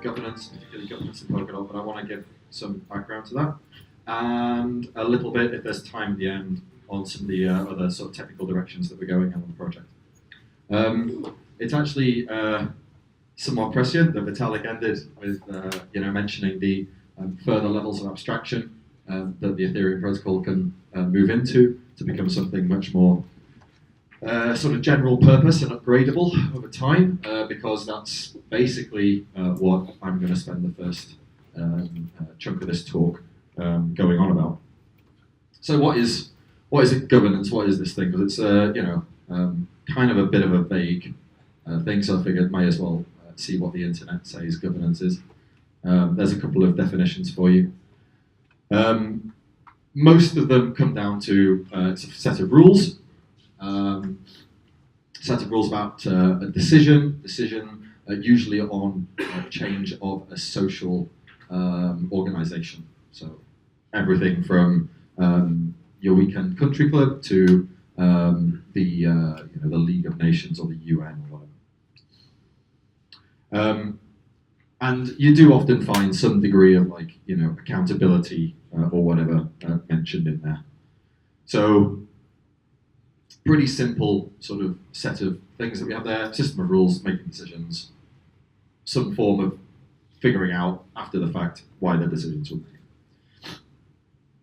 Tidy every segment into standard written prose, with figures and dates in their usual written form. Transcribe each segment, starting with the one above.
governance, particularly governance in Polkadot, but I want to give some background to that, and a little bit, if there's time at the end, on some of the other sort of technical directions that we're going in on the project. It's actually somewhat prescient that Vitalik ended with mentioning the further levels of abstraction that the Ethereum protocol can move into to become something much more sort of general purpose and upgradable over time, because that's basically what I'm going to spend the first chunk of this talk going on about. So what is it governance? What is this thing? Because it's kind of a bit of a vague thing, so I figured may as well see what the internet says governance is. There's a couple of definitions for you. Most of them come down to it's a set of rules. Set of rules about a decision usually on change of a social organization. So everything from your weekend country club to the League of Nations or the UN or whatever. And you do often find some degree of accountability or whatever mentioned in there. So pretty simple sort of set of things that we have there: system of rules, making decisions, some form of figuring out after the fact why the decisions were made.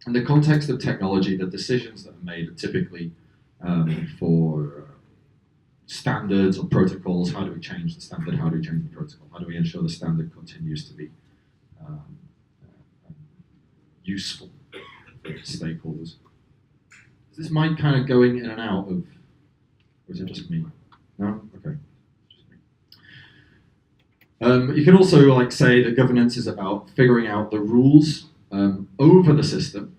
In the context of technology, the decisions that are made are typically for standards or protocols. How do we change the standard? How do we change the protocol? How do we ensure the standard continues to be useful for stakeholders? Is this mic kind of going in and out of, or is it just me? No? Okay. Just me. You can also say that governance is about figuring out the rules over the system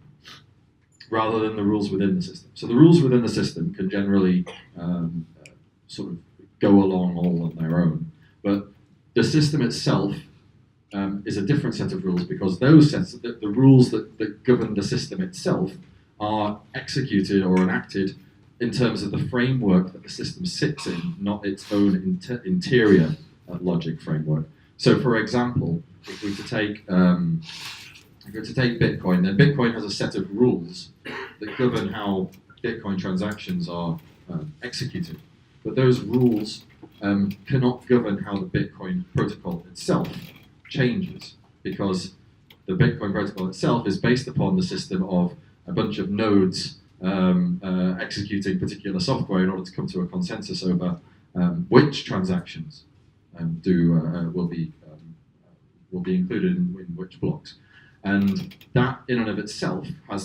rather than the rules within the system. So the rules within the system can generally sort of go along all on their own, but the system itself is a different set of rules, because those sets, the rules that govern the system itself are executed or enacted in terms of the framework that the system sits in, not its own interior logic framework. So, for example, if we were to take Bitcoin, then Bitcoin has a set of rules that govern how Bitcoin transactions are executed. But those rules cannot govern how the Bitcoin protocol itself changes, because the Bitcoin protocol itself is based upon the system of a bunch of nodes executing particular software in order to come to a consensus over which transactions will be included in which blocks. And that in and of itself has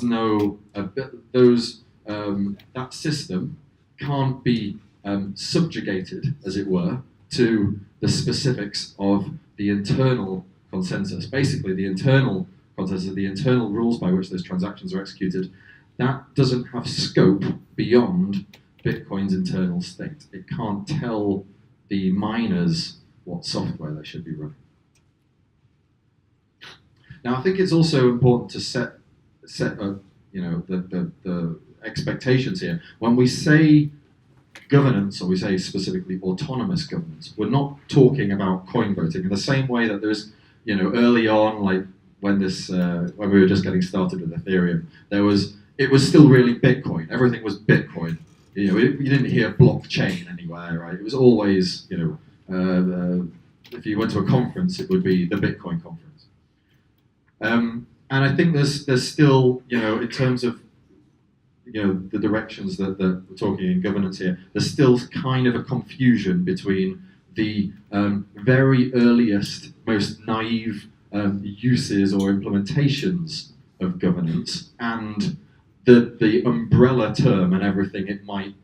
that system can't be subjugated, as it were, to the specifics of the internal consensus. Basically, the internal consensus, the internal rules by which those transactions are executed, that doesn't have scope beyond Bitcoin's internal state. It can't tell the miners what software they should be running. Now, I think it's also important to set the expectations here. When we say governance, or we say specifically autonomous governance, we're not talking about coin voting in the same way that there's, early on, when we were just getting started with Ethereum, it was still really Bitcoin. Everything was Bitcoin. You didn't hear blockchain anywhere, right? It was always, if you went to a conference, it would be the Bitcoin conference. And I think there's still, in terms of the directions that we're talking in governance here, there's still kind of a confusion between the very earliest, most naive uses or implementations of governance and the umbrella term and everything it might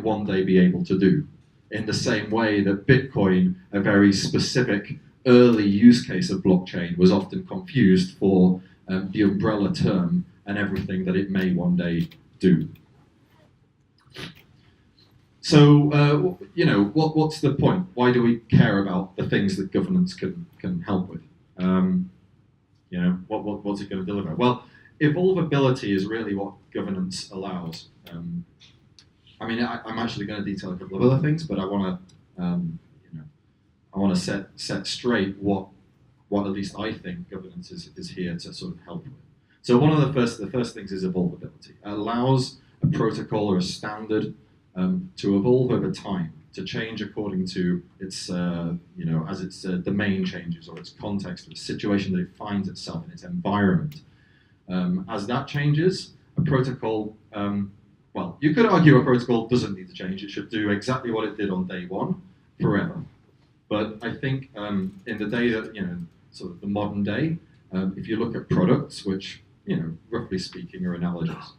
one day be able to do. In the same way that Bitcoin, a very specific early use case of blockchain, was often confused for the umbrella term and everything that it may one day do. So, what's the point? Why do we care about the things that governance can help with? What's it going to deliver? Well, evolvability is really what governance allows. I'm actually going to detail a couple of other things, but I want to, I want to set straight what at least I think governance is here to sort of help with. So one of the first things is evolvability. It allows a protocol or a standard to evolve over time, to change according to its as its domain changes or its context or the situation that it finds itself in, its environment. As that changes, a protocol, well, you could argue a protocol doesn't need to change. It should do exactly what it did on day one, forever. But I think in the day that, sort of the modern day, if you look at products, which, roughly speaking are analogous,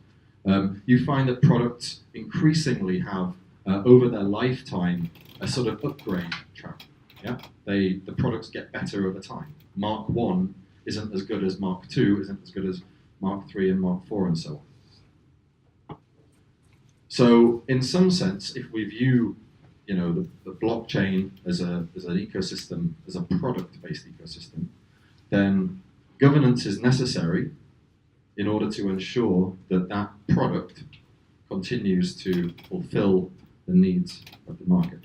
you find that products increasingly have, over their lifetime, a sort of upgrade track. Yeah, the products get better over time. Mark 1 isn't as good as Mark 2, isn't as good as Mark 3 and Mark 4 and so on. So in some sense, if we view the blockchain as an ecosystem, as a product-based ecosystem, then governance is necessary in order to ensure that that product continues to fulfill the needs of the market.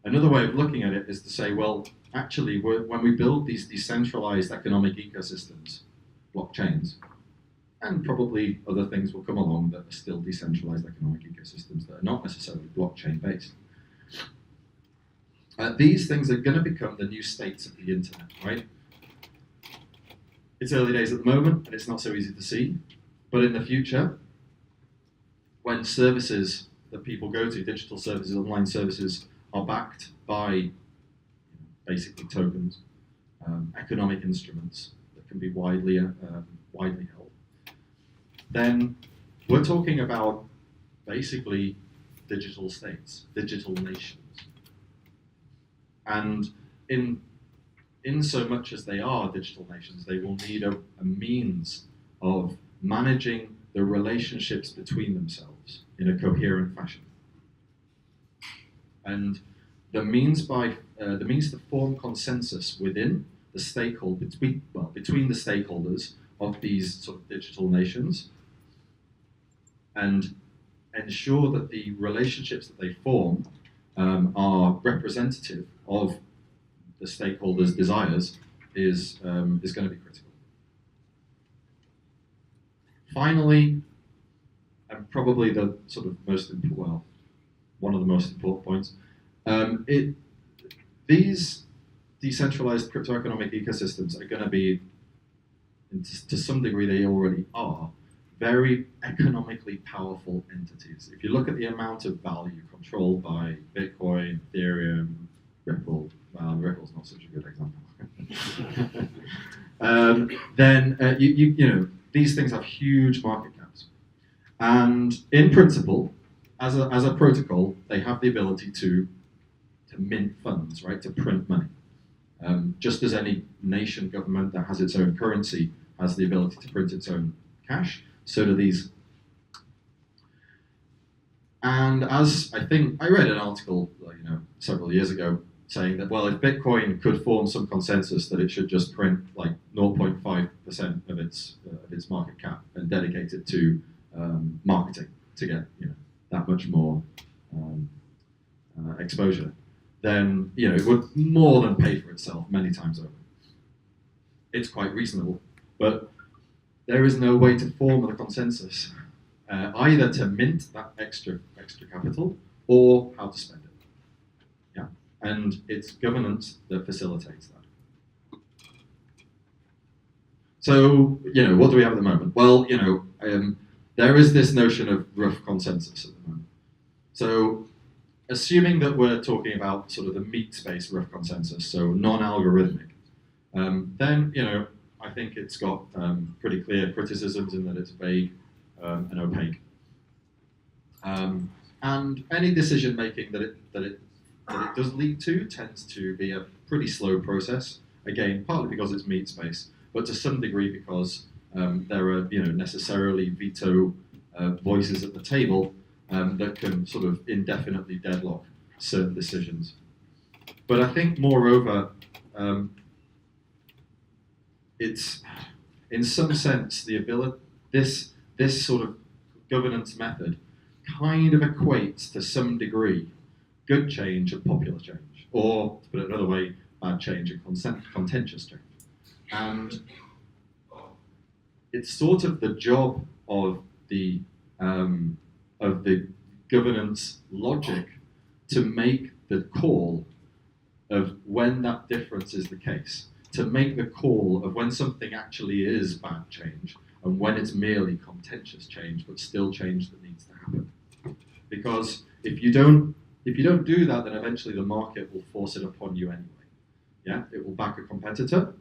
Another way of looking at it is to say, well, actually, when we build these decentralized economic ecosystems, blockchains, and probably other things will come along that are still decentralized economic ecosystems that are not necessarily blockchain-based. These things are going to become the new states of the internet, right? It's early days at the moment, and it's not so easy to see. But in the future, when services that people go to, digital services, online services, are backed by basically tokens, economic instruments that can be widely held, then we're talking about basically digital states, digital nations. And in so much as they are digital nations, they will need a means of managing the relationships between themselves in a coherent fashion. And the means to form consensus within the between the stakeholders of these sort of digital nations, and ensure that the relationships that they form are representative of the stakeholders' desires is going to be critical. Finally, and probably the sort of one of the most important points, these decentralized cryptoeconomic ecosystems are going to be, to some degree they already are, very economically powerful entities. If you look at the amount of value controlled by Bitcoin, Ethereum, Ripple, well, Ripple's not such a good example. Then these things have huge market caps, and in principle, as a protocol, they have the ability to mint funds, right? To print money. Just as any nation government that has its own currency has the ability to print its own cash, so do these. And as I think I read an article, several years ago, saying that, well, if Bitcoin could form some consensus that it should just print like 0.5% of its market cap and dedicate it to marketing to get that much more exposure, then it would more than pay for itself many times over. It's quite reasonable, but there is no way to form the consensus, either to mint that extra capital or how to spend it. Yeah, and it's governance that facilitates that. So what do we have at the moment? Well, there is this notion of rough consensus at the moment. So assuming that we're talking about sort of the meat space rough consensus, so non-algorithmic, then I think it's got pretty clear criticisms in that it's vague and opaque. And any decision making that it does lead to tends to be a pretty slow process. Again, partly because it's meat space, but to some degree because there are necessarily veto voices at the table that can sort of indefinitely deadlock certain decisions. But I think moreover, it's in some sense the ability, this sort of governance method kind of equates to some degree good change and popular change, or to put it another way, bad change and contentious change. And it's sort of the job of the governance logic to make the call of when that difference is the case, to make the call of when something actually is bad change and when it's merely contentious change, but still change that needs to happen. Because if you don't do that, then eventually the market will force it upon you anyway. Yeah, it will back a competitor,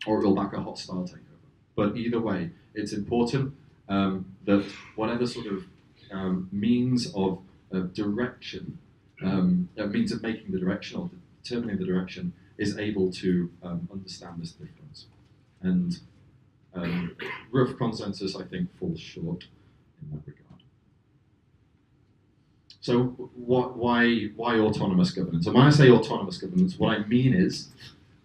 or it will back a hostile takeover. But either way, it's important that whatever sort of means of direction, means of making the direction or determining the direction, is able to understand this difference. And rough consensus, I think, falls short in that regard. So why autonomous governance? And when I say autonomous governance, what I mean is,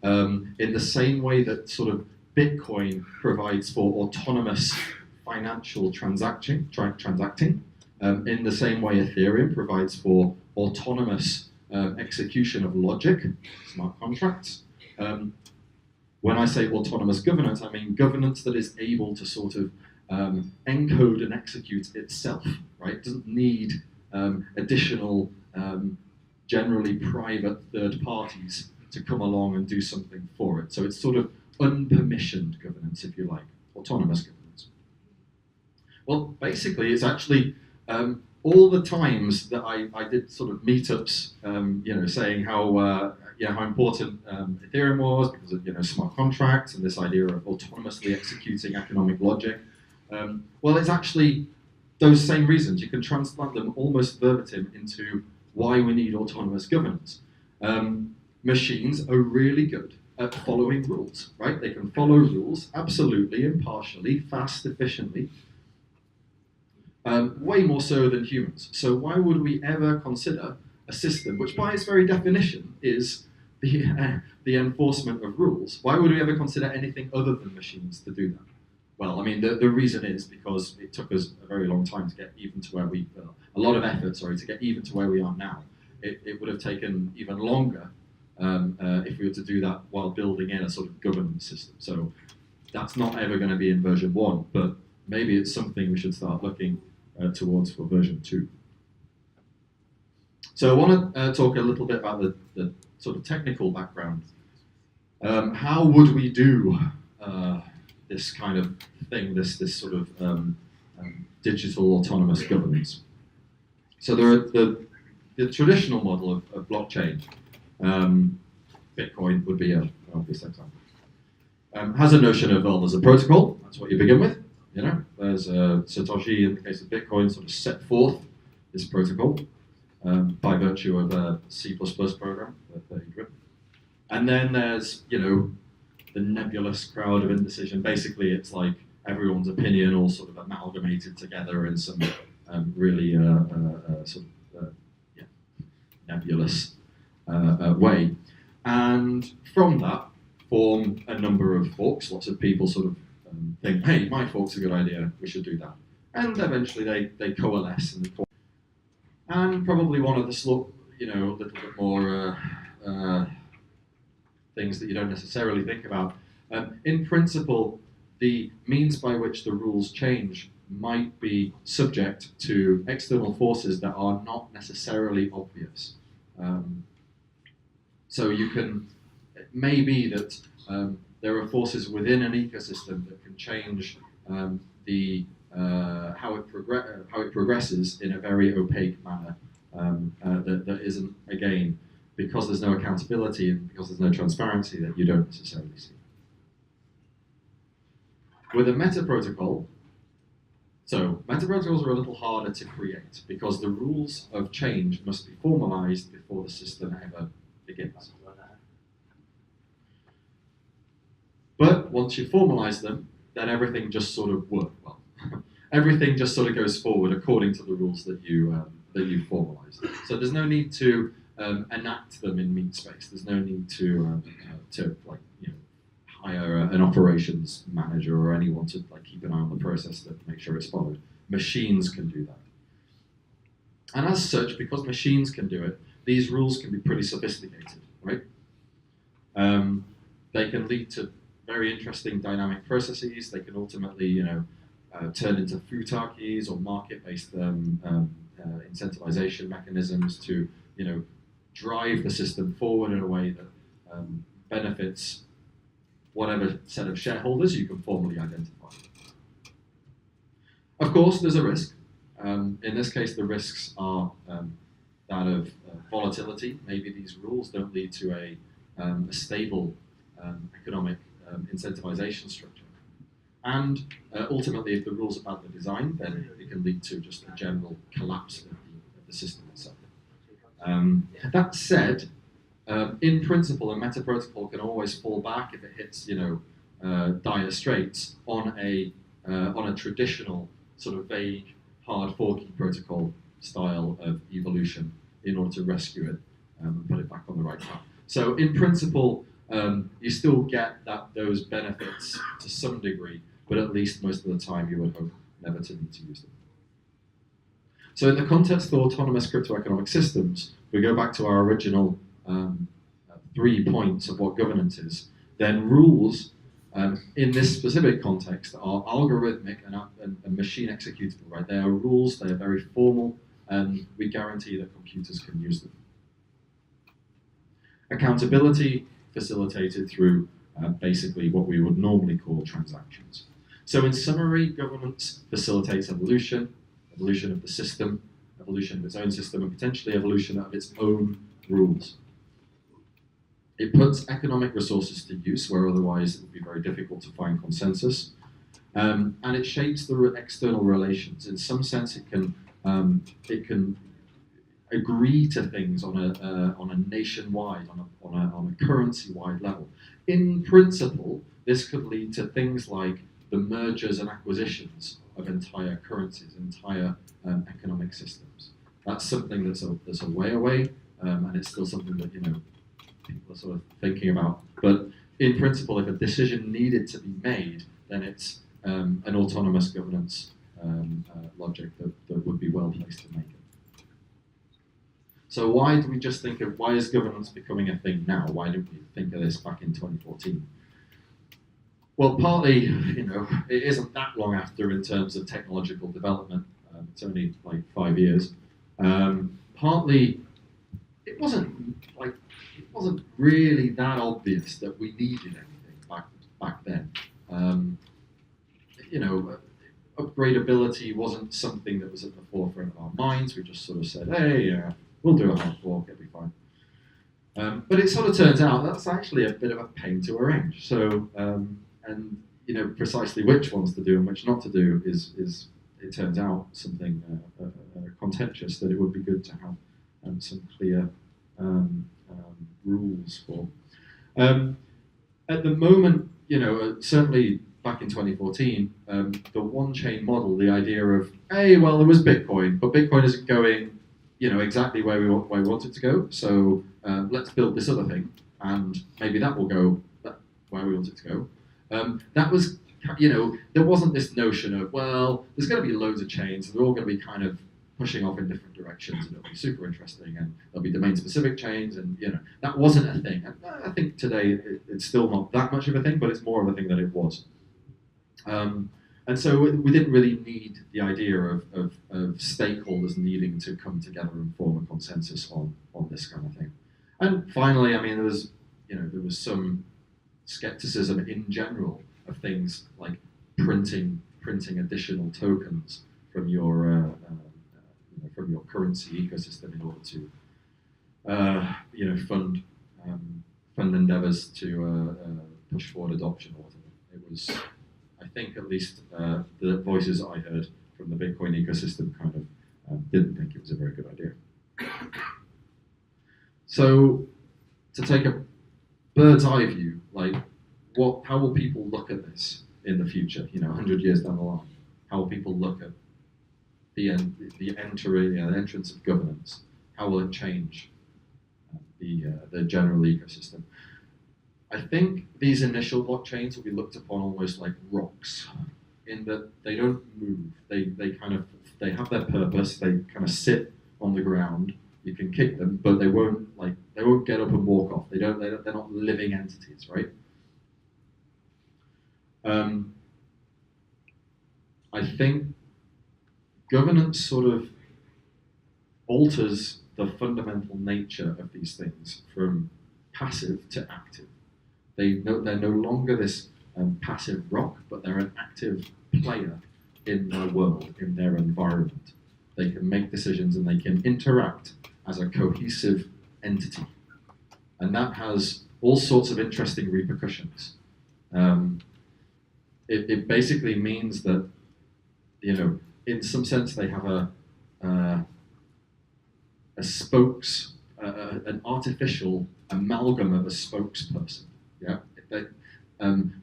in the same way that sort of Bitcoin provides for autonomous financial transacting, in the same way Ethereum provides for autonomous execution of logic, smart contracts. When I say autonomous governance, I mean governance that is able to sort of encode and execute itself, right? It doesn't need additional, generally private third parties to come along and do something for it. So it's sort of unpermissioned governance, if you like, autonomous governance. Well, basically, it's actually all the times that I did sort of meetups, saying how how important Ethereum was because of smart contracts and this idea of autonomously executing economic logic. Well, it's actually those same reasons. You can transplant them almost verbatim into why we need autonomous governance. Machines are really good at following rules, right? They can follow rules absolutely, impartially, fast, efficiently, way more so than humans. So why would we ever consider a system which by its very definition is the enforcement of rules? Why would we ever consider anything other than machines to do that? Well, I mean, the reason is because it took us a very long time to get even to where a lot of effort, to get even to where we are now. It would have taken even longer if we were to do that while building in a sort of governance system. So that's not ever going to be in version 1, but maybe it's something we should start looking towards for version 2. So I want to talk a little bit about the sort of technical background. How would we do this kind of thing, this sort of digital autonomous governance? So there are the traditional model of blockchain. Bitcoin would be an obvious example. Has a notion of, well, there's a protocol, that's what you begin with. There's Satoshi, in the case of Bitcoin, sort of set forth this protocol by virtue of a C++ program that he'd written. And then there's, the nebulous crowd of indecision. Basically, it's like everyone's opinion all sort of amalgamated together in some really nebulous way. And from that form a number of forks. Lots of people sort of think, hey, my fork's a good idea, we should do that. And eventually they coalesce and probably one of the little bit more things that you don't necessarily think about. In principle, the means by which the rules change might be subject to external forces that are not necessarily obvious. So it may be that there are forces within an ecosystem that can change how it progresses in a very opaque manner that isn't, again, because there's no accountability and because there's no transparency, that you don't necessarily see. With a meta protocol, so meta protocols are a little harder to create because the rules of change must be formalized before the system ever begins. But once you formalize them, then everything just sort of works well. Everything just sort of goes forward according to the rules that you formalized. So there's no need to enact them in meat space. There's no need to hire an operations manager or anyone to keep an eye on the process to make sure it's followed. Machines can do And as such, because machines can do it, these rules can be pretty sophisticated, right? They can lead to very interesting dynamic processes. They can ultimately, turn into futarchies or market-based incentivization mechanisms to, drive the system forward in a way that benefits whatever set of shareholders you can formally identify. Of course, there's a risk. In this case, the risks are that of volatility. Maybe these rules don't lead to a stable economic incentivization structure. And ultimately, if the rules are badly designed, then it can lead to just a general collapse of the system itself. That said, in principle, a meta protocol can always fall back if it hits, dire straits on a traditional sort of vague, hard forking protocol style of evolution in order to rescue it and put it back on the right path. So in principle, you still get those benefits to some degree, but at least most of the time you would hope never to need to use them. So in the context of autonomous cryptoeconomic systems, we go back to our original 3 points of what governance is. Then rules, in this specific context, are algorithmic and machine executable, right? They are rules, they are very formal, and we guarantee that computers can use them. Accountability facilitated through basically what we would normally call transactions. So in summary, governance facilitates evolution of the system, evolution of its own system, and potentially evolution of its own rules. It puts economic resources to use where otherwise it would be very difficult to find consensus. And it shapes the external relations. In some sense, it can agree to things on a nationwide, on a currency-wide level. In principle, this could lead to things like the mergers and acquisitions of entire currencies, entire economic systems. That's something that's a way away, and it's still something that people are sort of thinking about. But in principle, if a decision needed to be made, then it's an autonomous governance logic that would be well placed to make it. So why is governance becoming a thing now? Why didn't we think of this back in 2014? Well, partly, it isn't that long after in terms of technological development. It's only like 5 years. Partly, it wasn't really that obvious that we needed anything back then. Upgradability wasn't something that was at the forefront of our minds. We just sort of said, hey, we'll do a hard fork, it'll be fine. But it sort of turns out that's actually a bit of a pain to arrange. So, and precisely which ones to do and which not to do is it turns out something contentious that it would be good to have some clear rules for. At the moment, certainly back in 2014, the one-chain model, the idea of, hey, well, there was Bitcoin, but Bitcoin isn't going, exactly where we want it to go. So let's build this other thing, and maybe that will go where we want it to go. That was, there wasn't this notion of, well, there's going to be loads of chains, and they're all going to be kind of pushing off in different directions, and it'll be super interesting, and there'll be domain-specific chains, and that wasn't a thing. And I think today it's still not that much of a thing, but it's more of a thing than it was. And so we didn't really need the idea of stakeholders needing to come together and form a consensus on this kind of thing. And finally, there was some skepticism in general of things like printing additional tokens from your currency ecosystem in order to fund endeavors to push forward adoption or whatever. It was, I think, at least the voices I heard from the Bitcoin ecosystem kind of didn't think it was a very good idea. So, to take a bird's eye view, how will people look at this in the future? 100 years down the line, how will people look at the entrance of governance? How will it change the general ecosystem? I think these initial blockchains will be looked upon almost like rocks, in that they don't move. They have their purpose. They kind of sit on the ground. You can kick them, but they won't get up and walk off. They're not living entities, right? I think governance sort of alters the fundamental nature of these things from passive to active. They're no longer this passive rock, but they're an active player in their world, in their environment. They can make decisions and they can interact as a cohesive entity. And that has all sorts of interesting repercussions. It basically means that, in some sense they have an artificial amalgam of a spokesperson. Yeah,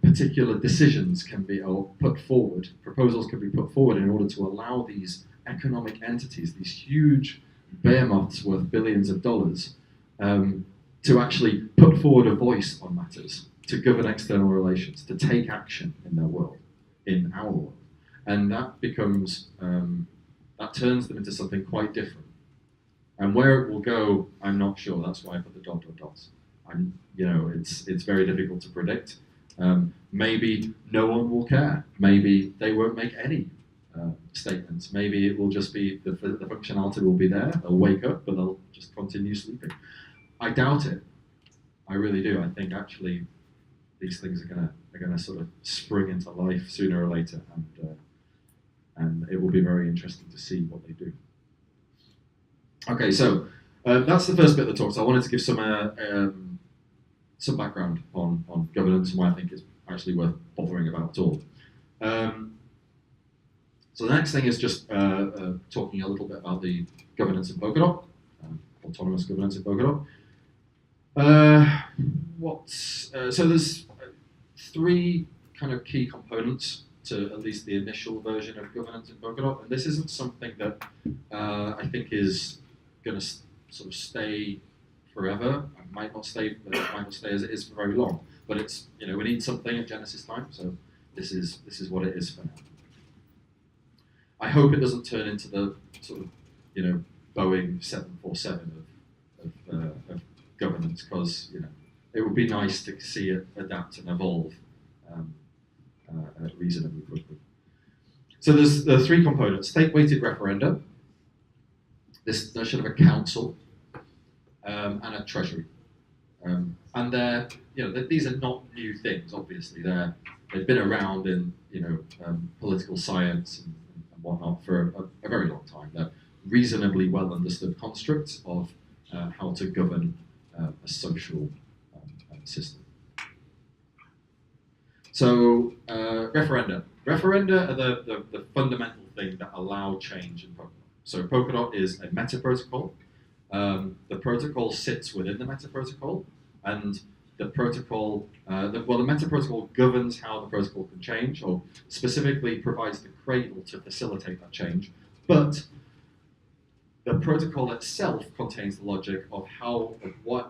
particular decisions can be put forward, proposals can be put forward in order to allow these economic entities, these huge behemoths worth billions of dollars, to actually put forward a voice on matters, to govern external relations, to take action in their world, in our world. And that becomes, that turns them into something quite different. And where it will go, I'm not sure. That's why I put the ... dots. It's very difficult to predict. Maybe no one will care. Maybe they won't make any statements. Maybe it will just be, the functionality will be there. They'll wake up, but they'll just continue sleeping. I doubt it. I really do. I think actually these things are gonna sort of spring into life sooner or later, and it will be very interesting to see what they do. Okay, so that's the first bit of the talk. So I wanted to give some background on governance and why I think it's actually worth bothering about at all. So the next thing is just talking a little bit about the governance in Polkadot, autonomous governance in Polkadot. So there's three kind of key components to at least the initial version of governance in Polkadot, and this isn't something that I think is going to sort of stay forever. It might not stay as it is for very long. But it's, we need something at Genesis time, so this is what it is for now. I hope it doesn't turn into the sort of Boeing 747 of governance, because it would be nice to see it adapt and evolve reasonably quickly. So there's the three components: state-weighted referenda, this notion of a council, and a treasury. And they're, these are not new things. Obviously, they've been around in political science and whatnot for a very long time. They're reasonably well understood constructs of how to govern a social system. So referenda are the fundamental thing that allow change in Polkadot. So Polkadot is a meta protocol. The protocol sits within the meta protocol, and the protocol, the meta protocol governs how the protocol can change, or specifically provides the cradle to facilitate that change. But the protocol itself contains the logic of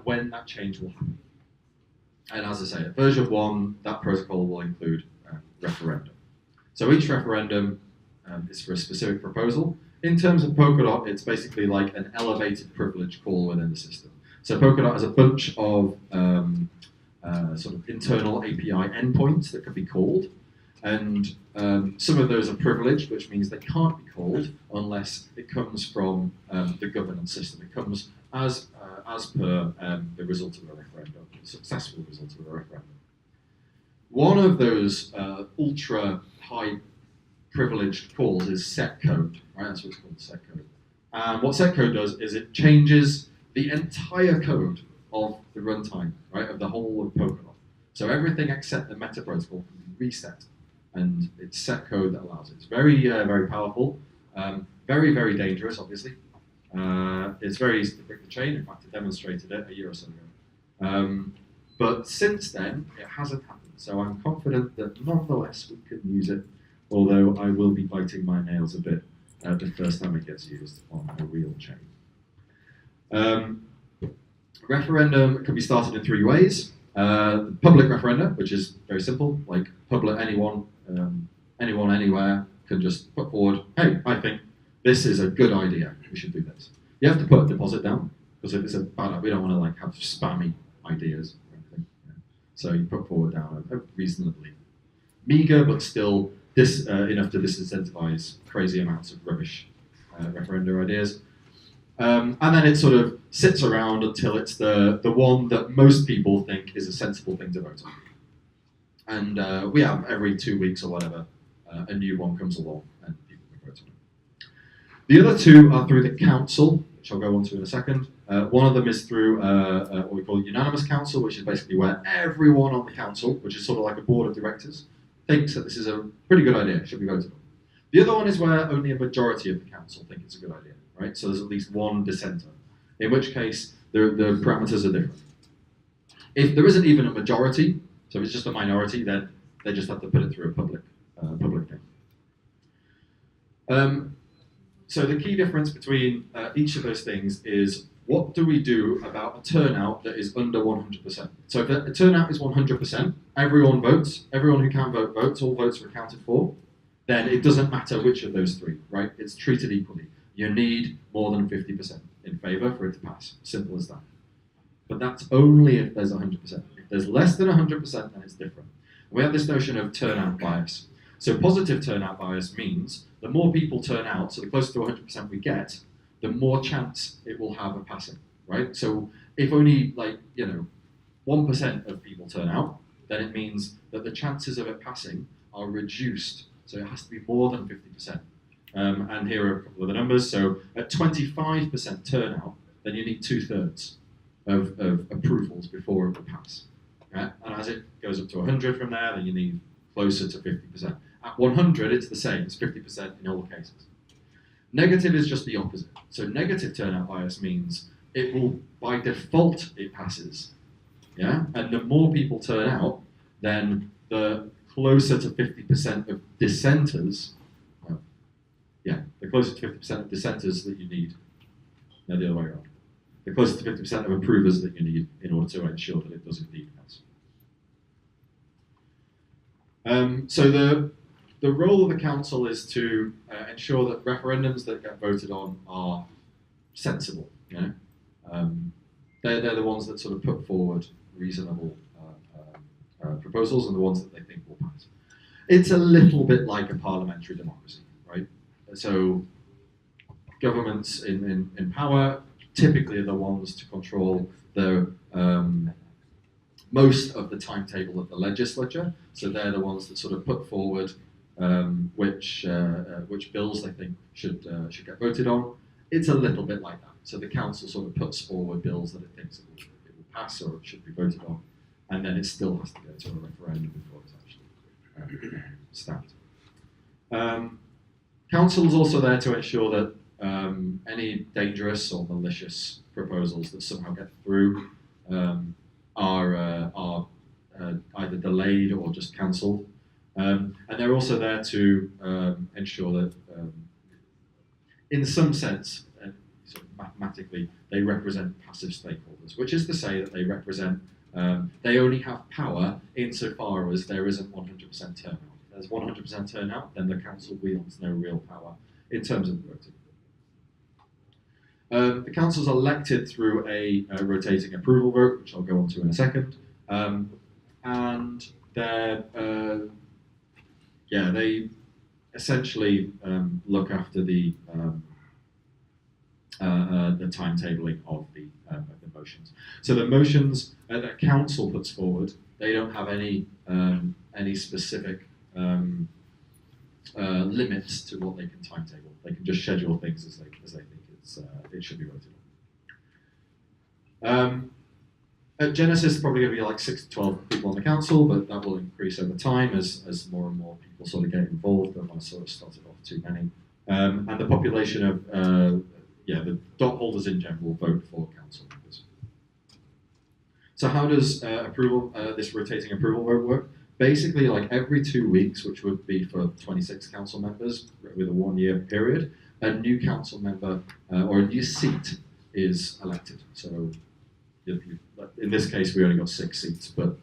when that change will happen. And as I say, at version 1, that protocol will include referendum. So each referendum is for a specific proposal. In terms of Polkadot, it's basically like an elevated privilege call within the system. So Polkadot has a bunch of sort of internal API endpoints that can be called, and some of those are privileged, which means they can't be called unless it comes from the governance system. It comes as per the result of a referendum, the successful result of a referendum. One of those ultra high privileged calls is set code, right? That's what's called set code. And what set code does is it changes the entire code of the runtime, right, of the whole of Polkadot. So everything except the meta protocol can be reset, and it's set code that allows it. It's very, very powerful, very, very dangerous, obviously. It's very easy to break the chain. In fact, I demonstrated it a year or so ago. But since then, it hasn't happened. So I'm confident that nonetheless we can use it, although I will be biting my nails a bit the first time it gets used on a real chain. Referendum can be started in three ways. Public referenda, which is very simple, like public, anyone, anywhere can just put forward, hey, I think this is a good idea, we should do this. You have to put a deposit down, because if it's a bad, we don't want to like have spammy ideas or anything. So you put forward down a reasonably meager, but still enough to disincentivize crazy amounts of rubbish referenda ideas. And then it sort of sits around until it's the one that most people think is a sensible thing to vote on. And we have every 2 weeks or whatever, a new one comes along and people can vote on it. The other two are through the council, which I'll go on to in a second. One of them is through what we call unanimous council, which is basically where everyone on the council, which is sort of like a board of directors, thinks that this is a pretty good idea, should be voted on. The other one is where only a majority of the council think it's a good idea, right? So there's at least one dissenter, in which case the parameters are different. If there isn't even a majority, so if it's just a minority, then they just have to put it through a public thing. So the key difference between each of those things is, what do we do about a turnout that is under 100%? So if the turnout is 100%, everyone votes, everyone who can vote votes, all votes are accounted for, then it doesn't matter which of those three, right? It's treated equally. You need more than 50% in favour for it to pass. Simple as that. But that's only if there's 100%. If there's less than 100%, then it's different. We have this notion of turnout bias. So positive turnout bias means the more people turn out, so the closer to 100% we get, the more chance it will have of passing, right? So if only 1% of people turn out, then it means that the chances of it passing are reduced. So it has to be more than 50%. And here are a couple of the numbers. So at 25% turnout, then you need 2/3 of approvals before it will pass. Right? And as it goes up to 100 from there, then you need closer to 50%. At 100, it's the same. It's 50% in all cases. Negative is just the opposite. So negative turnout bias means it will, by default, it passes. Yeah? And the more people turn out, then the closer to 50% of dissenters, the closer to 50% of dissenters that you need, no, the other way around. The closer to 50% of approvers that you need in order to ensure that it does indeed pass. So the role of the council is to ensure that referendums that get voted on are sensible. You know? They're the ones that sort of put forward reasonable proposals and the ones that they think will pass. It's a little bit like a parliamentary democracy, right? So governments in power typically are the ones to control the most of the timetable of the legislature. So they're the ones that sort of put forward which bills they think should get voted on. It's a little bit like that. So the council sort of puts forward bills that it thinks it will pass or it should be voted on, and then it still has to go to a referendum before it's actually stamped. Council is also there to ensure that any dangerous or malicious proposals that somehow get through are either delayed or just cancelled. And they're also there to ensure that, in some sense, sort of mathematically, they represent passive stakeholders, which is to say that they represent, they only have power insofar as there isn't 100% turnout. If there's 100% turnout, then the council wields no real power in terms of voting. The council's elected through a rotating approval vote, which I'll go on to in a second, and they essentially look after the timetabling of the motions. So the motions that council puts forward, they don't have any specific limits to what they can timetable. They can just schedule things as they think it should be voted on. At Genesis, probably going to be like 6 to 12 people on the council, but that will increase over time as more and more people sort of get involved. Don't want to sort of start it off too many. And the population of the dot holders in general vote for council members. So how does this rotating approval vote work? Basically, like every 2 weeks, which would be for 26 council members with a 1-year period, a new council member or a new seat is elected. So in this case, we only got 6 seats, but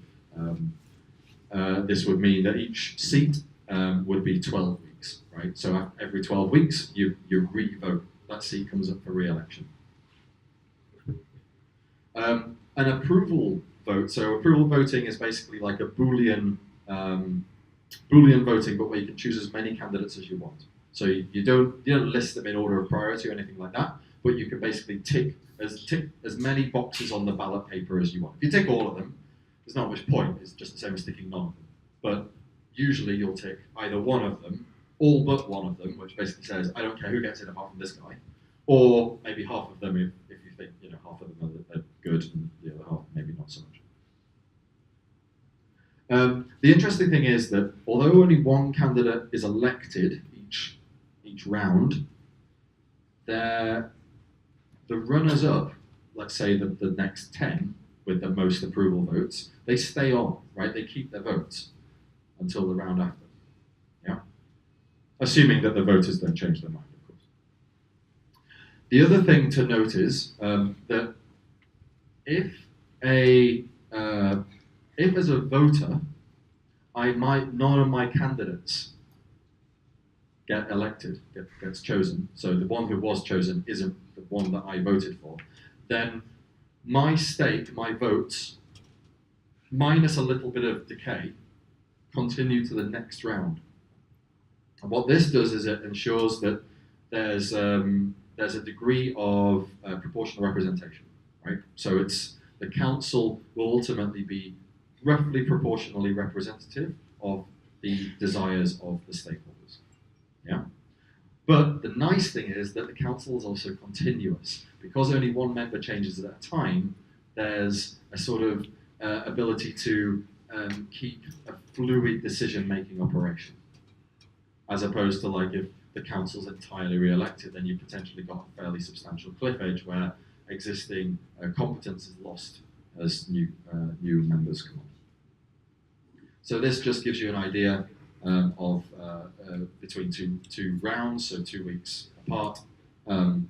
this would mean that each seat would be 12 weeks, right? So every 12 weeks, you re-vote. That seat comes up for re-election. An approval vote. So approval voting is basically like a Boolean voting, but where you can choose as many candidates as you want. So you don't list them in order of priority or anything like that, but you can basically tick as many boxes on the ballot paper as you want. If you tick all of them, there's not much point. It's just the same as ticking none of them. But usually you'll tick either one of them, all but one of them, which basically says, I don't care who gets in apart from this guy, or maybe half of them if you think half of them are good and the other half maybe not so much. The interesting thing is that although only one candidate is elected each round, the runners-up, let's say the next 10 with the most approval votes, they stay on, right? They keep their votes until the round after. Yeah, assuming that the voters don't change their mind, of course. The other thing to note is that if as a voter, none of my candidates get elected, gets chosen, so the one who was chosen isn't the one that I voted for, then my stake, my votes, minus a little bit of decay, continue to the next round. And what this does is it ensures that there's a degree of proportional representation, right? So the council will ultimately be roughly proportionally representative of the desires of the stakeholders. Yeah. But the nice thing is that the council is also continuous. Because only one member changes at a time, there's a sort of ability to keep a fluid decision-making operation. As opposed to like if the council's entirely re-elected, then you've potentially got a fairly substantial cliff edge where existing competence is lost as new members come on. So this just gives you an idea of between two rounds, so 2 weeks apart. In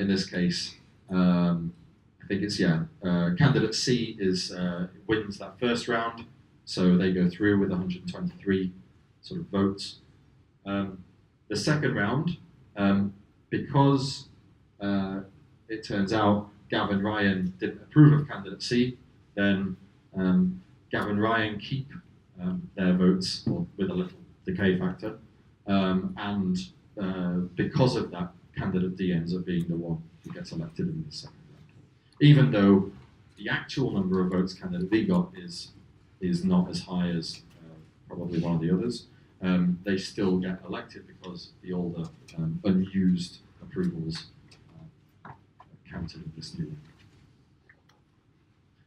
this case, I think it's candidate C wins that first round, so they go through with 123 sort of votes. The second round, because it turns out Gavin Ryan didn't approve of candidate C, then Gavin Ryan keep their votes with a little decay factor, and because of that, candidate D ends up being the one who gets elected in the second round. Even though the actual number of votes candidate D got is not as high as probably one of the others, they still get elected because the older unused approvals counted in this new one.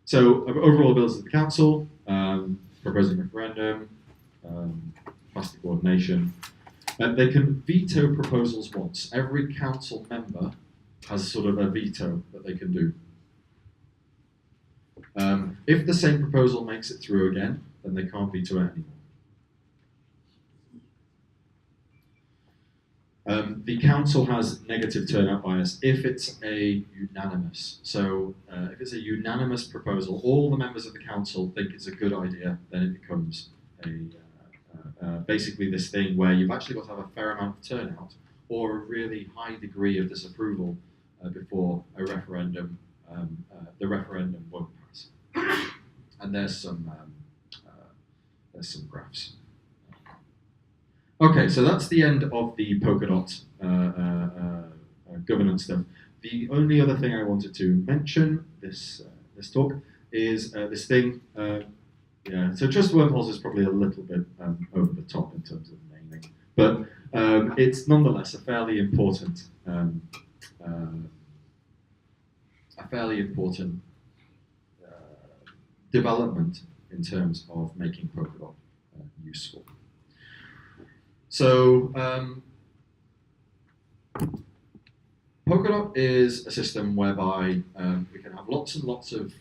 So overall abilities of the council, proposing referendum, capacity coordination. They can veto proposals once. Every council member has sort of a veto that they can do. If the same proposal makes it through again, then they can't veto it anymore. The council has negative turnout bias if it's a unanimous. So if it's a unanimous proposal, all the members of the council think it's a good idea, then it becomes basically this thing where you've actually got to have a fair amount of turnout or a really high degree of disapproval before a referendum, the referendum won't pass. And there's some graphs. Okay, so that's the end of the Polkadot governance stuff. The only other thing I wanted to mention this talk is this thing. So Trust Wormholes is probably a little bit over the top in terms of naming, but it's nonetheless a fairly important development in terms of making Polkadot useful. So Polkadot is a system whereby we can have lots and lots of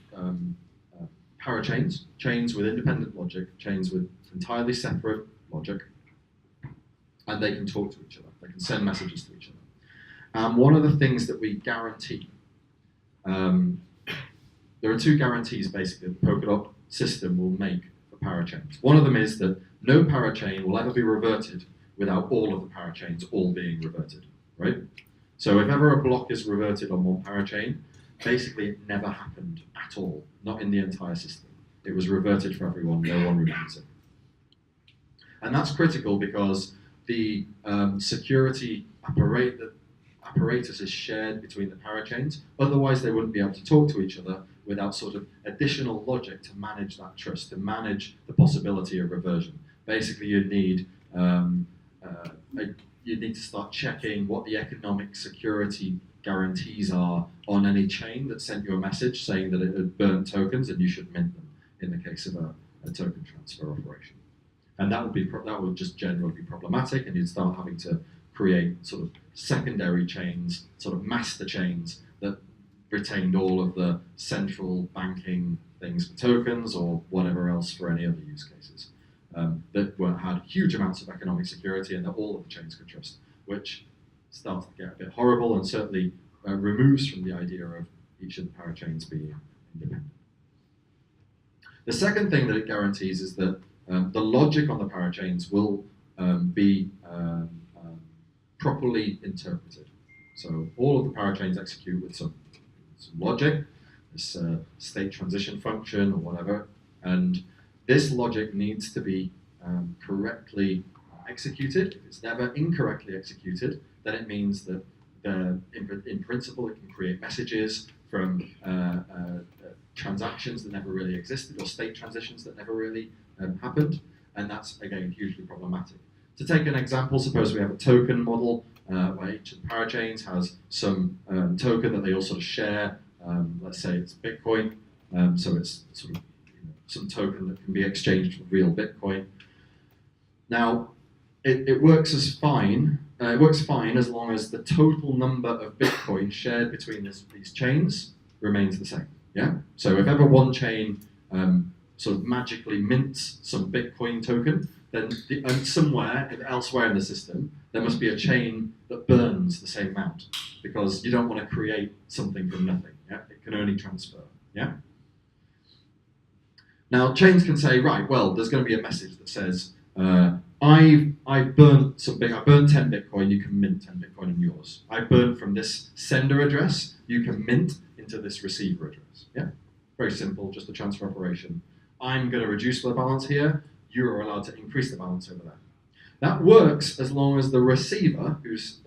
parachains, chains with independent logic, chains with entirely separate logic, and they can talk to each other. They can send messages to each other. And one of the things that we guarantee, there are two guarantees basically that the Polkadot system will make for parachains. One of them is that no parachain will ever be reverted without all of the parachains all being reverted, right? So if ever a block is reverted on one parachain, basically it never happened at all, not in the entire system. It was reverted for everyone, no one remembers it. And that's critical because the security apparatus is shared between the parachains. Otherwise, they wouldn't be able to talk to each other without sort of additional logic to manage that trust, to manage the possibility of reversion. Basically, you need to start checking what the economic security guarantees are on any chain that sent you a message saying that it had burnt tokens and you should mint them in the case of a token transfer operation. And that would just generally be problematic, and you'd start having to create sort of secondary chains, sort of master chains that retained all of the central banking things for tokens or whatever else for any other use cases that had huge amounts of economic security and that all of the chains could trust, which starts to get a bit horrible and certainly removes from the idea of each of the parachains being independent. The second thing that it guarantees is that the logic on the parachains will be properly interpreted. So all of the parachains execute with some logic, this state transition function or whatever, and this logic needs to be correctly executed. If it's never incorrectly executed, then it means that in principle it can create messages from transactions that never really existed or state transitions that never really happened, and that's again hugely problematic. To take an example, suppose we have a token model where each of the parachains has some token that they all sort of share. Let's say it's Bitcoin, so it's sort of some token that can be exchanged for real Bitcoin. Now, it works as fine. It works fine as long as the total number of Bitcoin shared between these chains remains the same. Yeah. So if ever one chain sort of magically mints some Bitcoin token, then somewhere elsewhere in the system there must be a chain that burns the same amount, because you don't want to create something from nothing. Yeah. It can only transfer. Yeah. Now chains can say, right, well, there's going to be a message that says, I've burnt something. I burned 10 Bitcoin. You can mint 10 Bitcoin on yours. I burned from this sender address. You can mint into this receiver address. Yeah, very simple, just a transfer operation. I'm going to reduce the balance here. You are allowed to increase the balance over there. That works as long as the receiver, who's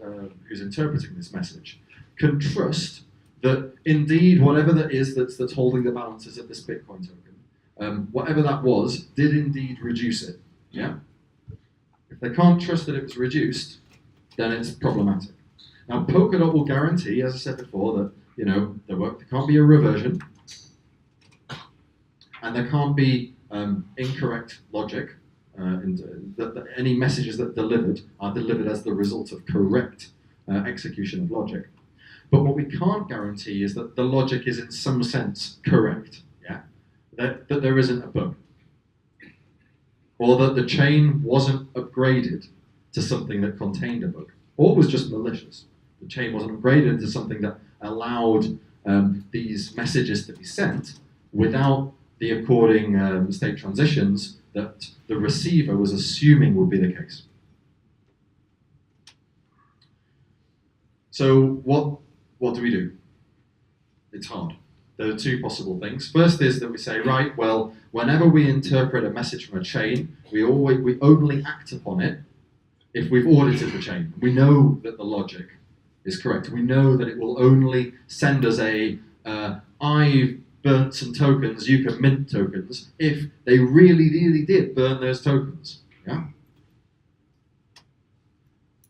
interpreting this message, can trust that indeed whatever that is that's holding the balances of this Bitcoin token, whatever that was, did indeed reduce it. Yeah. If they can't trust that it was reduced, then it's problematic. Now, Polkadot will guarantee, as I said before, that there can't be a reversion, and there can't be incorrect logic. That any messages that are delivered as the result of correct execution of logic. But what we can't guarantee is that the logic is in some sense correct. Yeah, that there isn't a bug, or that the chain wasn't upgraded to something that contained a bug, or was just malicious. The chain wasn't upgraded to something that allowed these messages to be sent without the according state transitions that the receiver was assuming would be the case. So what do we do? It's hard. There are two possible things. First is that we say, right, well, whenever we interpret a message from a chain, we only act upon it if we've audited the chain. We know that the logic is correct. We know that it will only send us I've burnt some tokens, you can mint tokens, if they really, really did burn those tokens. Yeah?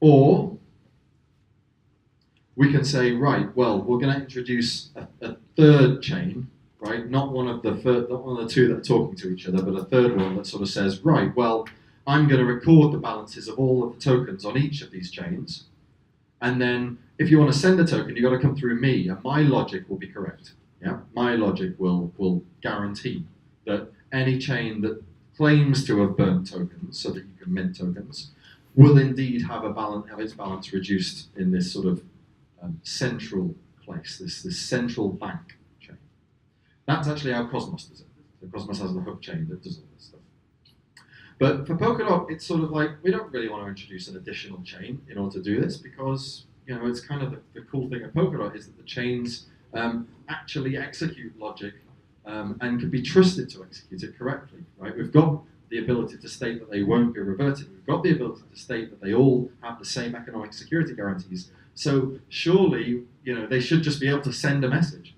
Or we can say, right, well, we're going to introduce a third chain, right? Not one of the two that are talking to each other, but a third one that sort of says, right, well, I'm going to record the balances of all of the tokens on each of these chains, and then if you want to send a token, you've got to come through me, and my logic will be correct. Yeah, my logic will guarantee that any chain that claims to have burnt tokens so that you can mint tokens will indeed have its balance reduced in this sort of central place, this central bank chain. That's actually how Cosmos does it. So Cosmos has the hub chain that does all this stuff. But for Polkadot, it's sort of like we don't really want to introduce an additional chain in order to do this, because it's kind of the cool thing of Polkadot is that the chains actually execute logic and can be trusted to execute it correctly, right? We've got the ability to state that they won't be reverted. We've got the ability to state that they all have the same economic security guarantees. So surely, they should just be able to send a message.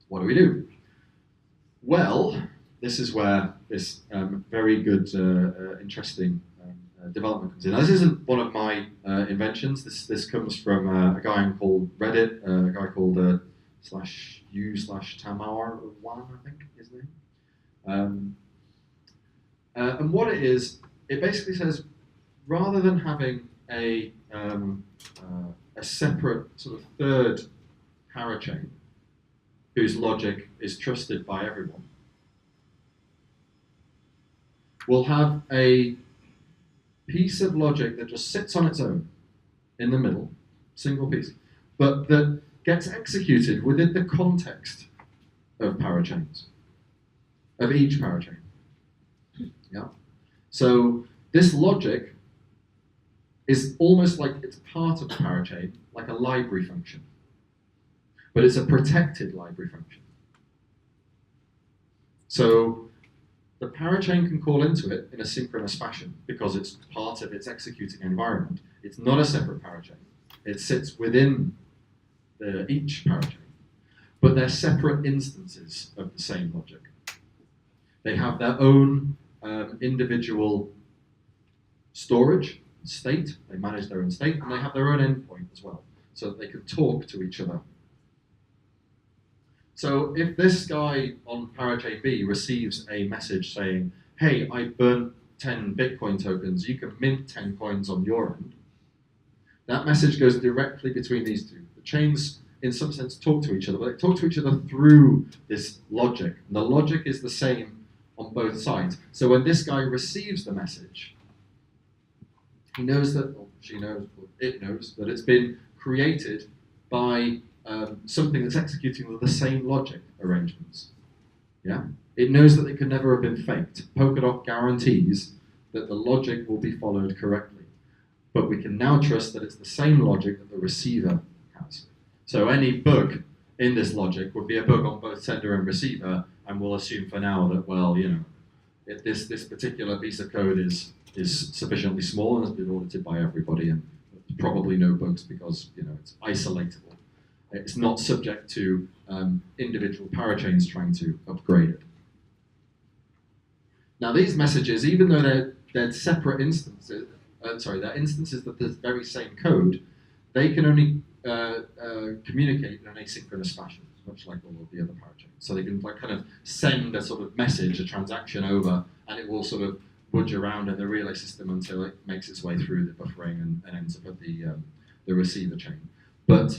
What do we do? Well, this is where this very good, interesting development comes in. Now, this isn't one of my inventions. This comes from a guy called Reddit, a guy called /u/Tamar1, I think his name. And what it is, it basically says, rather than having a separate sort of third parachain whose logic is trusted by everyone, we'll have a piece of logic that just sits on its own in the middle, single piece, but that gets executed within the context of parachains, of each parachain. Yeah. So this logic is almost like it's part of the parachain, like a library function, but it's a protected library function. So the parachain can call into it in a synchronous fashion because it's part of its executing environment. It's not a separate parachain. It sits within each parachain, but they're separate instances of the same logic. They have their own individual storage, state, they manage their own state, and they have their own endpoint as well, so that they can talk to each other. So if this guy on Parachain B receives a message saying, hey, I burnt 10 Bitcoin tokens, you can mint 10 coins on your end, that message goes directly between these two. The chains, in some sense, talk to each other, but they talk to each other through this logic. And the logic is the same on both sides. So when this guy receives the message, he knows that, or she knows, or it knows that it's been created by something that's executing with the same logic arrangements. Yeah, it knows that it could never have been faked. Polkadot guarantees that the logic will be followed correctly, but we can now trust that it's the same logic that the receiver has. So any bug in this logic would be a bug on both sender and receiver, and we'll assume for now that, well, this particular piece of code is sufficiently small and has been audited by everybody, and probably no bugs because it's isolatable. It's not subject to individual parachains trying to upgrade it. Now these messages, even though they're separate instances, they're instances of the very same code, they can only communicate in an asynchronous fashion, much like all of the other parachains. So they can kind of send a sort of message, a transaction over, and it will sort of budge around in the relay system until it makes its way through the buffering and ends up at the receiver chain. But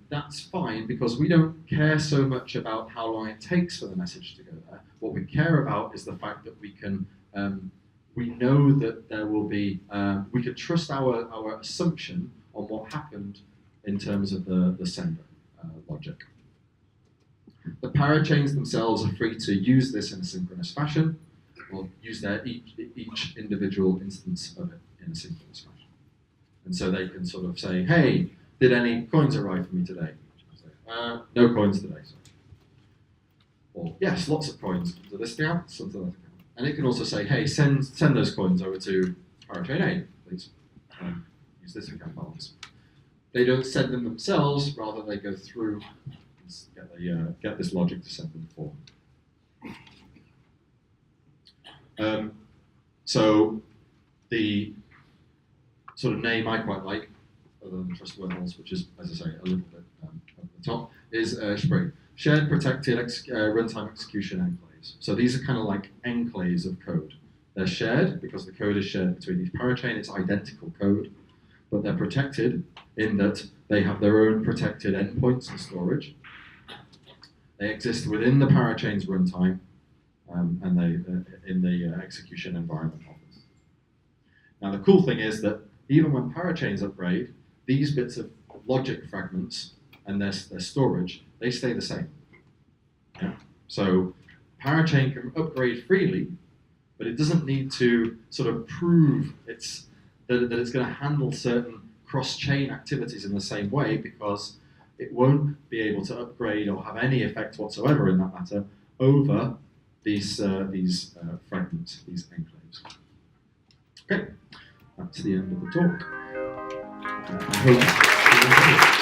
that's fine because we don't care so much about how long it takes for the message to go there. What we care about is the fact that we can, we know that there will be, we can trust our assumption on what happened in terms of the sender logic. The parachains themselves are free to use this in a synchronous fashion, or use each individual instance of it in a synchronous fashion. And so they can sort of say, hey, did any coins arrive for me today? No coins today. Sorry. Or yes, lots of coins to this account, some to that account. And it can also say, hey, send those coins over to Parachain A, please. Use this account balance. They don't send them themselves, rather they go through and get this logic to send them for them. So the sort of name I quite like, other than Trust Wormholes, which is, as I say, a little bit at the top, is SPRING. Shared Protected Runtime Execution Enclaves. So these are kind of like enclaves of code. They're shared because the code is shared between each parachain. It's identical code, but they're protected in that they have their own protected endpoints and storage. They exist within the parachain's runtime, and they in the execution environment of it. Now the cool thing is that even when parachains upgrade, these bits of logic fragments and their storage, they stay the same. Yeah? So parachain can upgrade freely, but it doesn't need to sort of prove that it's going to handle certain cross-chain activities in the same way, because it won't be able to upgrade or have any effect whatsoever in that matter over these fragments, these enclaves. Okay, that's the end of the talk. I hope you enjoyed it.